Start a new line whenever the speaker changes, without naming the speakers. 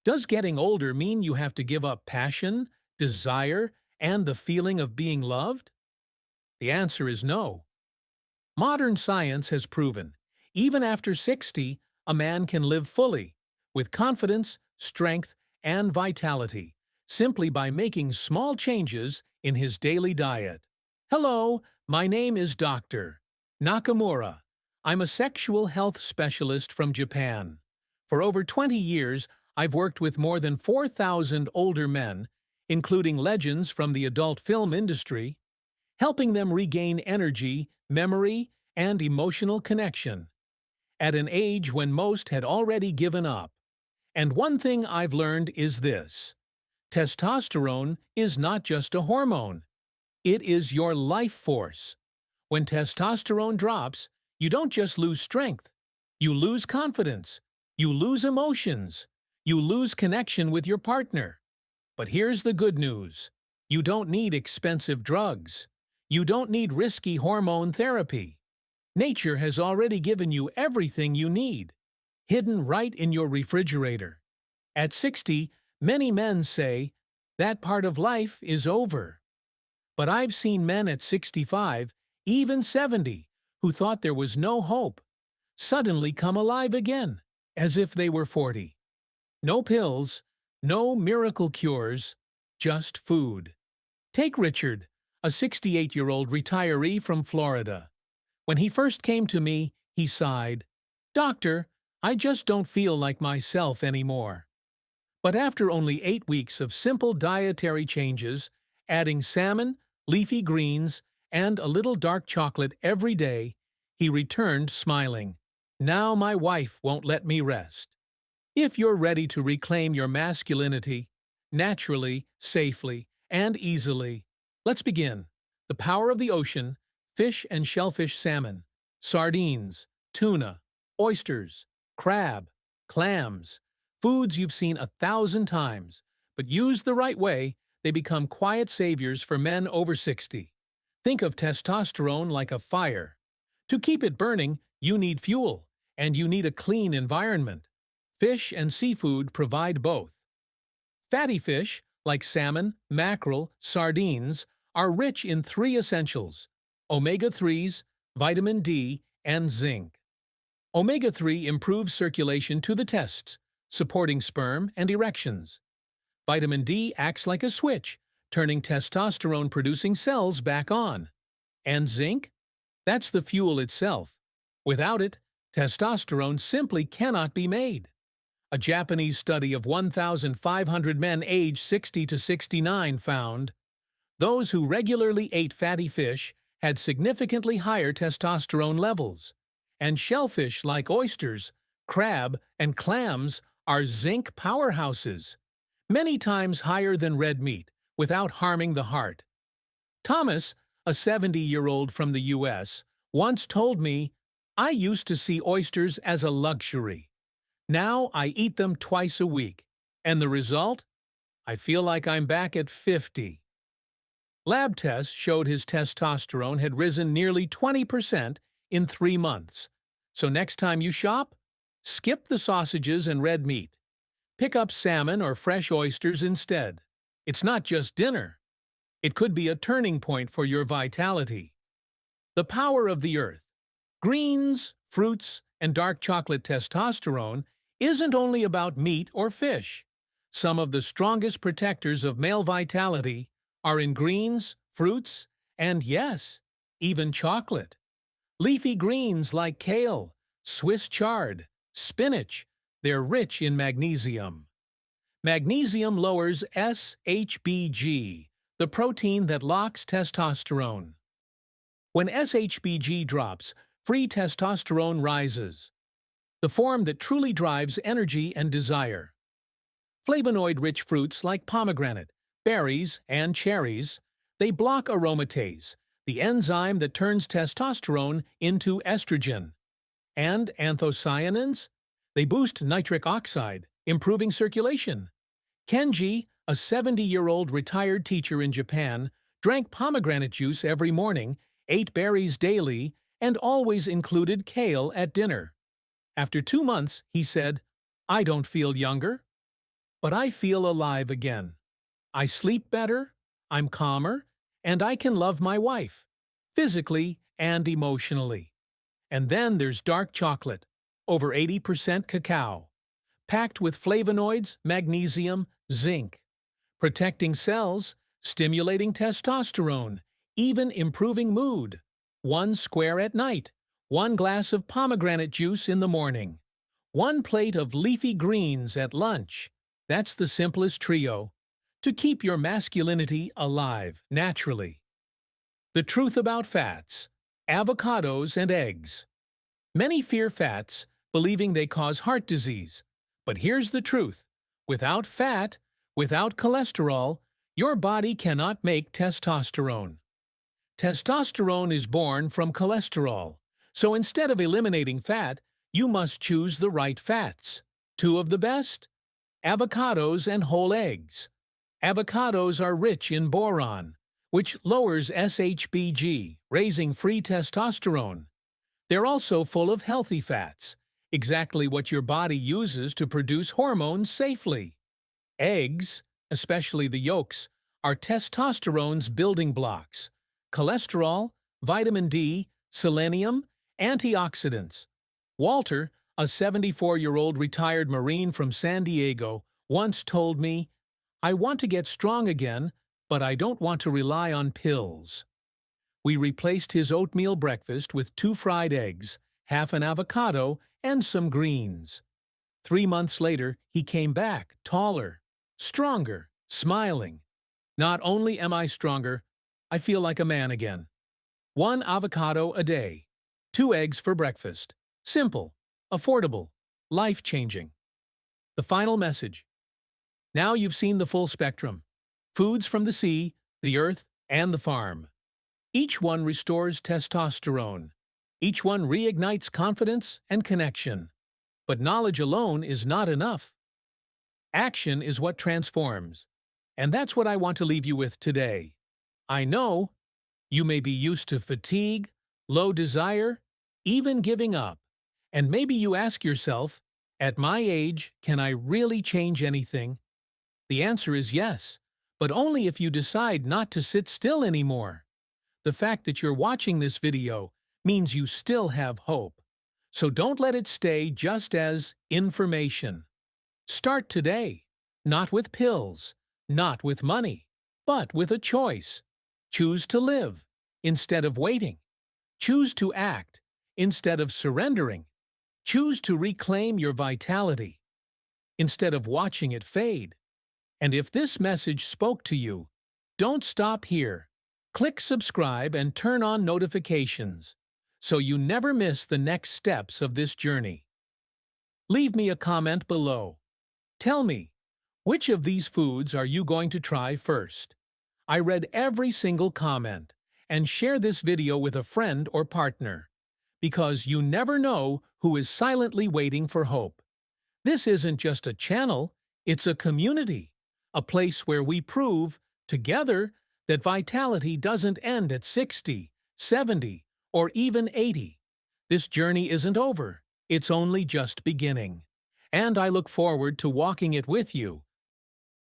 Does getting older mean you have to give up passion, desire, and the feeling of being loved? The answer is no. Modern science has proven, even after 60, a man can live fully, with confidence, strength, and vitality, simply by making small changes in his daily diet. Hello, my name is Dr. Nakamura. I'm a sexual health specialist from Japan. For over 20 years, I've worked with more than 4,000 older men, including legends from the adult film industry, helping them regain energy, memory, and emotional connection at an age when most had already given up. And one thing I've learned is this: testosterone is not just a hormone. It is your life force. When testosterone drops, you don't just lose strength. You lose confidence. You lose emotions. You lose connection with your partner. But here's the good news. You don't need expensive drugs. You don't need risky hormone therapy. Nature has already given you everything you need, hidden right in your refrigerator. At 60, many men say, that part of life is over. But I've seen men at 65, even 70, who thought there was no hope, suddenly come alive again, as if they were 40. No pills, no miracle cures, just food. Take Richard, a 68-year-old retiree from Florida. When he first came to me, he sighed, "Doctor, I just don't feel like myself anymore." But after only 8 weeks of simple dietary changes, adding salmon, leafy greens, and a little dark chocolate every day, he returned smiling. Now my wife won't let me rest. If you're ready to reclaim your masculinity, naturally, safely, and easily, let's begin. The power of the ocean, fish and shellfish salmon, sardines, tuna, oysters, crab, clams, foods you've seen 1,000 times, but used the right way, they become quiet saviors for men over 60. Think of testosterone like a fire. To keep it burning, you need fuel, and you need a clean environment. Fish and seafood provide both. Fatty fish, like salmon, mackerel, sardines, are rich in 3 essentials: omega-3s, vitamin D, and zinc. Omega-3 improves circulation to the testes, supporting sperm and erections. Vitamin D acts like a switch, turning testosterone-producing cells back on. And zinc? That's the fuel itself. Without it, testosterone simply cannot be made. A Japanese study of 1,500 men aged 60 to 69 found those who regularly ate fatty fish had significantly higher testosterone levels, and shellfish like oysters, crab, and clams are zinc powerhouses, many times higher than red meat, without harming the heart. Thomas, a 70-year-old from the U.S., once told me, "I used to see oysters as a luxury. Now I eat them twice a week. And the result? I feel like I'm back at 50. Lab tests showed his testosterone had risen nearly 20% in 3 months. So next time you shop, skip the sausages and red meat. Pick up salmon or fresh oysters instead. It's not just dinner. It could be a turning point for your vitality. The power of the earth. Greens, fruits, and dark chocolate testosterone isn't only about meat or fish. Some of the strongest protectors of male vitality are in greens, fruits, and yes, even chocolate. Leafy greens like kale, Swiss chard, spinach, they're rich in magnesium. Magnesium lowers SHBG, the protein that locks testosterone. When SHBG drops, free testosterone rises, the form that truly drives energy and desire. Flavonoid-rich fruits like pomegranate, berries, and cherries, they block aromatase, the enzyme that turns testosterone into estrogen. And anthocyanins? They boost nitric oxide, improving circulation. Kenji, a 70-year-old retired teacher in Japan, drank pomegranate juice every morning, ate berries daily, and always included kale at dinner. After 2 months, he said, "I don't feel younger." but I feel alive again. I sleep better, I'm calmer, and I can love my wife, physically and emotionally. And then there's dark chocolate, over 80% cacao, packed with flavonoids, magnesium, zinc, protecting cells, stimulating testosterone, even improving mood. 1 square at night, 1 glass of pomegranate juice in the morning, 1 plate of leafy greens at lunch. That's the simplest trio to keep your masculinity alive naturally. The truth about fats, avocados and eggs. Many fear fats, believing they cause heart disease. But here's the truth. Without fat, without cholesterol, your body cannot make testosterone. Testosterone is born from cholesterol, so instead of eliminating fat, you must choose the right fats. 2 of the best? Avocados and whole eggs. Avocados are rich in boron, which lowers SHBG, raising free testosterone. They're also full of healthy fats, exactly what your body uses to produce hormones safely. Eggs, especially the yolks, are testosterone's building blocks. Cholesterol, vitamin D, selenium, antioxidants. Walter, a 74-year-old retired Marine from San Diego, once told me, "I want to get strong again, but I don't want to rely on pills." We replaced his oatmeal breakfast with 2 fried eggs, half an avocado, and some greens. 3 months later, he came back, taller, stronger, smiling. Not only am I stronger, I feel like a man again. 1 avocado a day, 2 eggs for breakfast. Simple, affordable, life-changing. The final message. Now you've seen the full spectrum. Foods from the sea, the earth, and the farm. Each one restores testosterone. Each one reignites confidence and connection. But knowledge alone is not enough. Action is what transforms. And that's what I want to leave you with today. I know you may be used to fatigue, low desire, even giving up. And maybe you ask yourself, at my age, can I really change anything? The answer is yes, but only if you decide not to sit still anymore. The fact that you're watching this video means you still have hope. So don't let it stay just as information. Start today, not with pills, not with money, but with a choice. Choose to live instead of waiting. Choose to act instead of surrendering. Choose to reclaim your vitality instead of watching it fade. And if this message spoke to you, don't stop here. Click subscribe and turn on notifications so you never miss the next steps of this journey. Leave me a comment below. Tell me, which of these foods are you going to try first? I read every single comment, and share this video with a friend or partner, because you never know who is silently waiting for hope. This isn't just a channel, it's a community, a place where we prove, together, that vitality doesn't end at 60, 70, or even 80. This journey isn't over, it's only just beginning. And I look forward to walking it with you